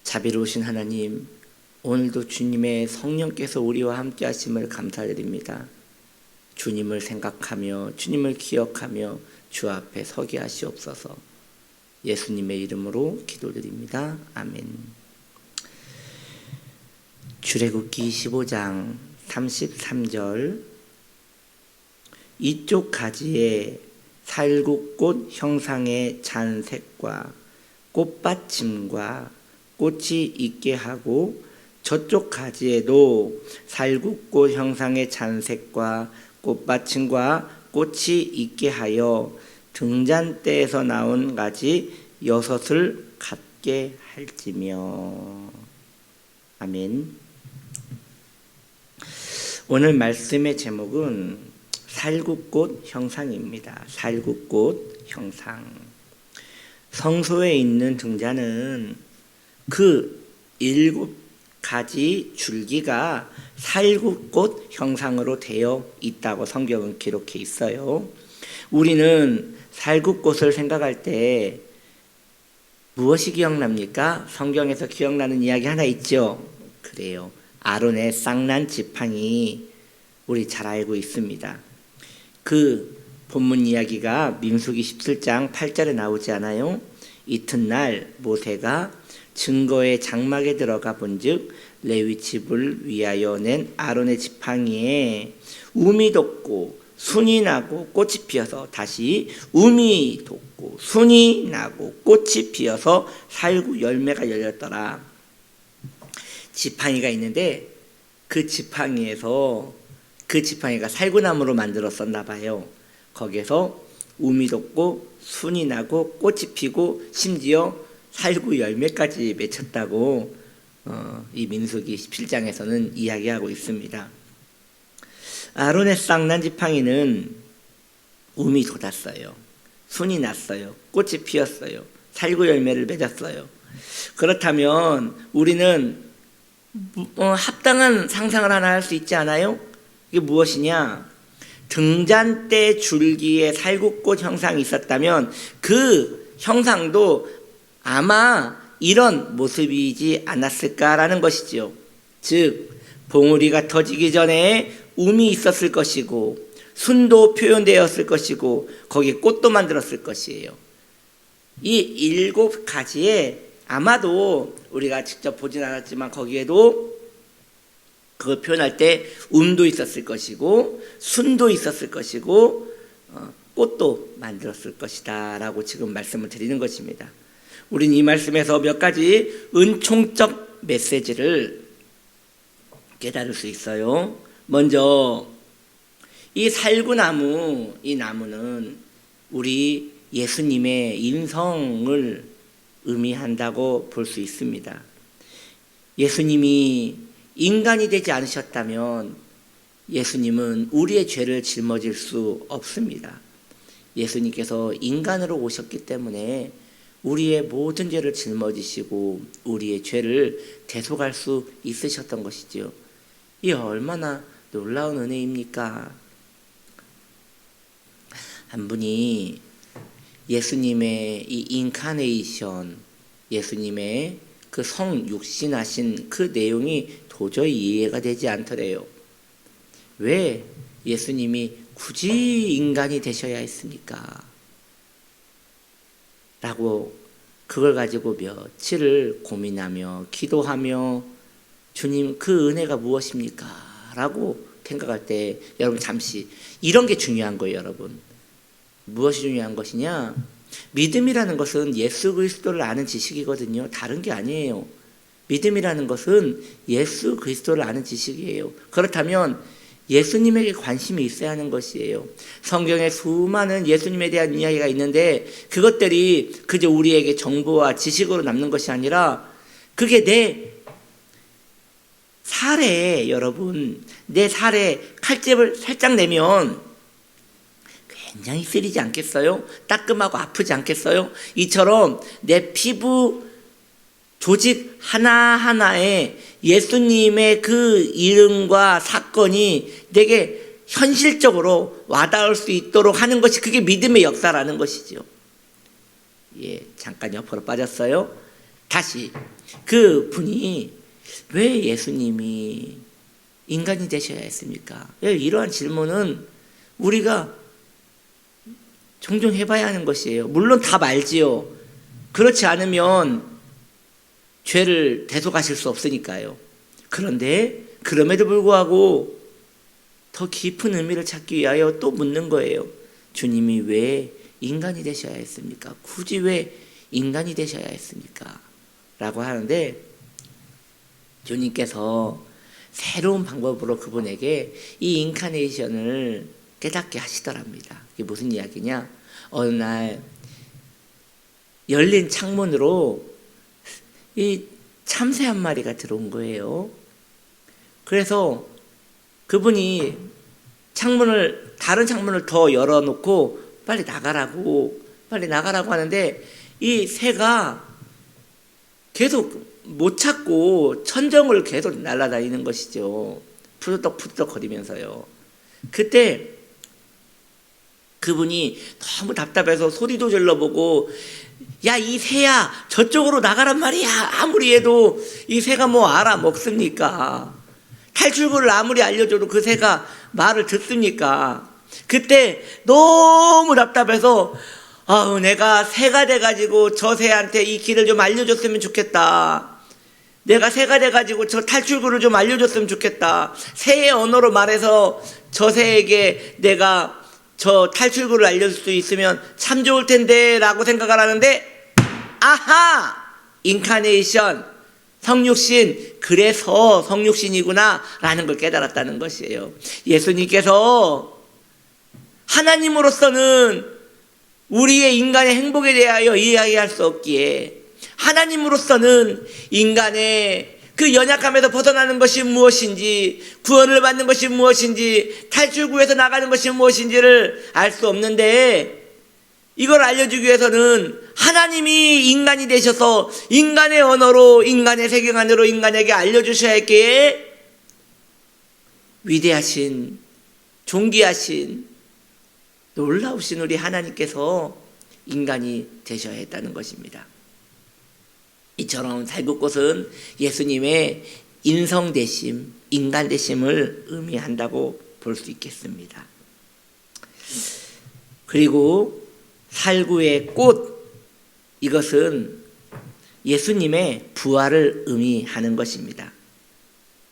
자비로우신 하나님, 오늘도 주님의 성령께서 우리와 함께 하심을 감사드립니다. 주님을 생각하며 주님을 기억하며 주 앞에 서게 하시옵소서. 예수님의 이름으로 기도드립니다. 아멘. 출애굽기 15장 33절, 이쪽 가지에 살구꽃 형상의 잔색과 꽃받침과 꽃이 있게 하고, 저쪽 가지에도 살구꽃 형상의 잔색과 꽃받침과 꽃이 있게 하여 등잔대에서 나온 가지 6을 갖게 할지며. 아멘. 오늘 말씀의 제목은 살구꽃 형상입니다. 살구꽃 형상. 성소에 있는 등잔은 그 7가지 줄기가 살구꽃 형상으로 되어 있다고 성경은 기록해 있어요. 우리는 살구꽃을 생각할 때 무엇이 기억납니까? 성경에서 기억나는 이야기 하나 있죠. 그래요. 아론의 쌍난 지팡이, 우리 잘 알고 있습니다. 그 본문 이야기가 민수기 17장 8절에 나오지 않아요? 이튿날 모세가 증거의 장막에 들어가 본즉 레위 집을 위하여 낸 아론의 지팡이에 우미 돋고 순이 나고 꽃이 피어서, 다시 우미 돋고 순이 나고 꽃이 피어서 살구 열매가 열렸더라. 지팡이가 있는데 그 지팡이가 살구나무로 만들었었나 봐요. 거기에서 우미 돋고 순이 나고 꽃이 피고 심지어 살구 열매까지 맺혔다고 이 민수기 17장에서는 이야기하고 있습니다. 아론의 쌍난 지팡이는 우미 돋았어요. 순이 났어요. 꽃이 피었어요. 살구 열매를 맺었어요. 그렇다면 우리는 합당한 상상을 하나 할 수 있지 않아요? 이게 무엇이냐? 등잔대 줄기에 살구꽃 형상이 있었다면 그 형상도 아마 이런 모습이지 않았을까라는 것이죠. 즉, 봉우리가 터지기 전에 움이 있었을 것이고, 순도 표현되었을 것이고, 거기에 꽃도 만들었을 것이에요. 이 7가지에 아마도 우리가 직접 보진 않았지만 거기에도 그걸 표현할 때 움도 있었을 것이고 순도 있었을 것이고 꽃도 만들었을 것이다 라고 지금 말씀을 드리는 것입니다. 우리는 이 말씀에서 몇 가지 은총적 메시지를 깨달을 수 있어요. 먼저 이 살구나무, 이 나무는 우리 예수님의 인성을 의미한다고 볼 수 있습니다. 예수님이 인간이 되지 않으셨다면 예수님은 우리의 죄를 짊어질 수 없습니다. 예수님께서 인간으로 오셨기 때문에 우리의 모든 죄를 짊어지시고 우리의 죄를 대속할 수 있으셨던 것이지요. 이 얼마나 놀라운 은혜입니까? 한 분이 예수님의 이 인카네이션, 예수님의 그 성육신하신 그 내용이 도저히 이해가 되지 않더래요. 왜 예수님이 굳이 인간이 되셔야 했습니까? 라고 그걸 가지고 며칠을 고민하며 기도하며, 주님 그 은혜가 무엇입니까? 라고 생각할 때 여러분 잠시 이런 게 중요한 거예요. 여러분, 무엇이 중요한 것이냐? 믿음이라는 것은 예수 그리스도를 아는 지식이거든요. 다른 게 아니에요. 믿음이라는 것은 예수 그리스도를 아는 지식이에요. 그렇다면 예수님에게 관심이 있어야 하는 것이에요. 성경에 수많은 예수님에 대한 이야기가 있는데 그것들이 그저 우리에게 정보와 지식으로 남는 것이 아니라 그게 내 살에, 여러분, 내 살에 칼집을 살짝 내면 굉장히 쓰리지 않겠어요? 따끔하고 아프지 않겠어요? 이처럼 내 피부 조직 하나하나에 예수님의 그 이름과 사건이 내게 현실적으로 와닿을 수 있도록 하는 것이, 그게 믿음의 역사라는 것이죠. 예, 잠깐 옆으로 빠졌어요. 다시 그 분이 왜 예수님이 인간이 되셔야 했습니까? 이러한 질문은 우리가 종종 해봐야 하는 것이에요. 물론 답 알지요. 그렇지 않으면 죄를 대속하실 수 없으니까요. 그런데 그럼에도 불구하고 더 깊은 의미를 찾기 위하여 또 묻는 거예요. 주님이 왜 인간이 되셔야 했습니까? 굳이 왜 인간이 되셔야 했습니까? 라고 하는데 주님께서 새로운 방법으로 그분에게 이 인카네이션을 깨닫게 하시더랍니다. 이게 무슨 이야기냐? 어느 날 열린 창문으로 이 참새 한 마리가 들어온 거예요. 그래서 그분이 다른 창문을 더 열어놓고 빨리 나가라고 하는데 이 새가 계속 못 찾고 천정을 계속 날아다니는 것이죠. 푸드덕 거리면서요. 그때 그분이 너무 답답해서 소리도 질러보고, 야, 이 새야, 저쪽으로 나가란 말이야. 아무리 해도 이 새가 뭐 알아먹습니까? 탈출구를 아무리 알려줘도 그 새가 말을 듣습니까? 그때 너무 답답해서 내가 새가 돼가지고 저 새한테 이 길을 좀 알려줬으면 좋겠다. 내가 새가 돼가지고 저 탈출구를 좀 알려줬으면 좋겠다. 새의 언어로 말해서 저 새에게 내가 저 탈출구를 알려줄 수 있으면 참 좋을 텐데 라고 생각을 하는데, 아하! 인카네이션, 성육신, 그래서 성육신이구나 라는 걸 깨달았다는 것이에요. 예수님께서 하나님으로서는 우리의 인간의 행복에 대하여 이야기할 수 없기에, 하나님으로서는 인간의 그 연약함에서 벗어나는 것이 무엇인지, 구원을 받는 것이 무엇인지, 탈출구에서 나가는 것이 무엇인지를 알 수 없는데, 이걸 알려주기 위해서는 하나님이 인간이 되셔서 인간의 언어로, 인간의 세계관으로 인간에게 알려주셔야 했기에, 위대하신, 존귀하신, 놀라우신 우리 하나님께서 인간이 되셔야 했다는 것입니다. 이처럼 살구꽃은 예수님의 인성되심, 인간되심을 의미한다고 볼 수 있겠습니다. 그리고 살구의 꽃, 이것은 예수님의 부활을 의미하는 것입니다.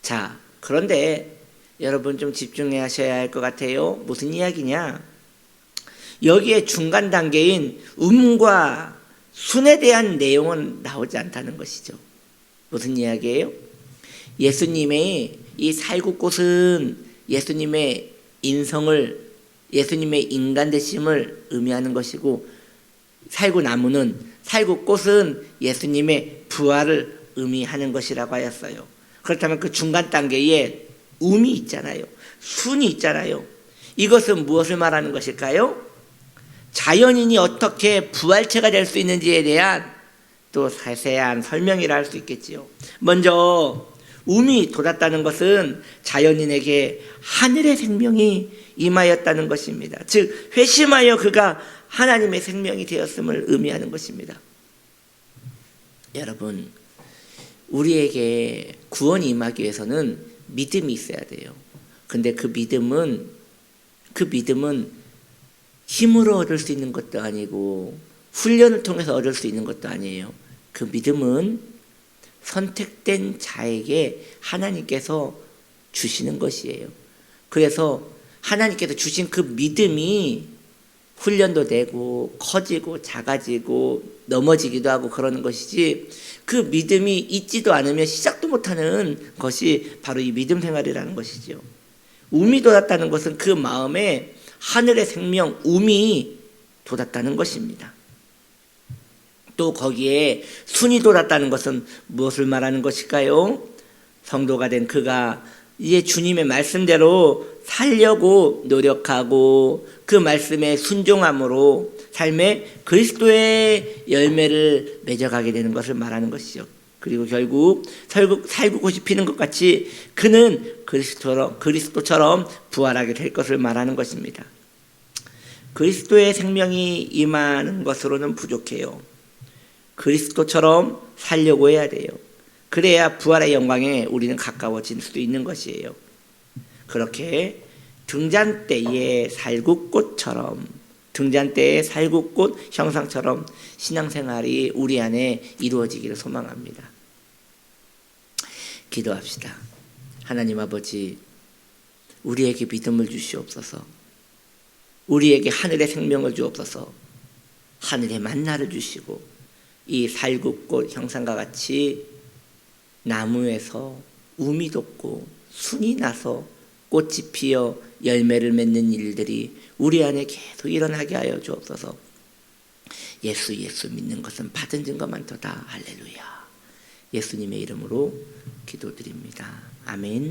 자, 그런데 여러분 좀 집중해 하셔야 할 것 같아요. 무슨 이야기냐? 여기에 중간 단계인 음과 순에 대한 내용은 나오지 않다는 것이죠. 무슨 이야기예요? 예수님의 이 살구꽃은 예수님의 인성을, 예수님의 인간되심을 의미하는 것이고, 살구나무는, 살구꽃은 예수님의 부활을 의미하는 것이라고 하였어요. 그렇다면 그 중간 단계에 음이 있잖아요. 순이 있잖아요. 이것은 무엇을 말하는 것일까요? 자연인이 어떻게 부활체가 될 수 있는지에 대한 또 자세한 설명이라 할 수 있겠지요. 먼저 음이 돋았다는 것은 자연인에게 하늘의 생명이 임하였다는 것입니다. 즉 회심하여 그가 하나님의 생명이 되었음을 의미하는 것입니다. 여러분, 우리에게 구원이 임하기 위해서는 믿음이 있어야 돼요. 근데 그 믿음은 힘으로 얻을 수 있는 것도 아니고 훈련을 통해서 얻을 수 있는 것도 아니에요. 그 믿음은 선택된 자에게 하나님께서 주시는 것이에요. 그래서 하나님께서 주신 그 믿음이 훈련도 되고 커지고 작아지고 넘어지기도 하고 그러는 것이지, 그 믿음이 있지도 않으면 시작도 못하는 것이 바로 이 믿음 생활이라는 것이죠. 음이 돋았다는 것은 그 마음에 하늘의 생명, 음이 돋았다는 것입니다. 또 거기에 순이 돋았다는 것은 무엇을 말하는 것일까요? 성도가 된 그가 이제 주님의 말씀대로 살려고 노력하고 그 말씀에 순종함으로 삶에 그리스도의 열매를 맺어가게 되는 것을 말하는 것이죠. 그리고 결국 살구꽃이 피는 것 같이 그는 그리스도처럼 부활하게 될 것을 말하는 것입니다. 그리스도의 생명이 임하는 것으로는 부족해요. 그리스도처럼 살려고 해야 돼요. 그래야 부활의 영광에 우리는 가까워질 수도 있는 것이에요. 그렇게 등잔대의 살구꽃처럼, 등잔대의 살구꽃 형상처럼 신앙생활이 우리 안에 이루어지기를 소망합니다. 기도합시다. 하나님 아버지, 우리에게 믿음을 주시옵소서. 우리에게 하늘의 생명을 주옵소서. 하늘의 만나를 주시고 이 살구꽃 형상과 같이 나무에서 우미 돋고 순이 나서 꽃이 피어 열매를 맺는 일들이 우리 안에 계속 일어나게 하여 주옵소서. 예수 믿는 것은 받은 증거 많도다. 할렐루야. 예수님의 이름으로 기도드립니다. 아멘.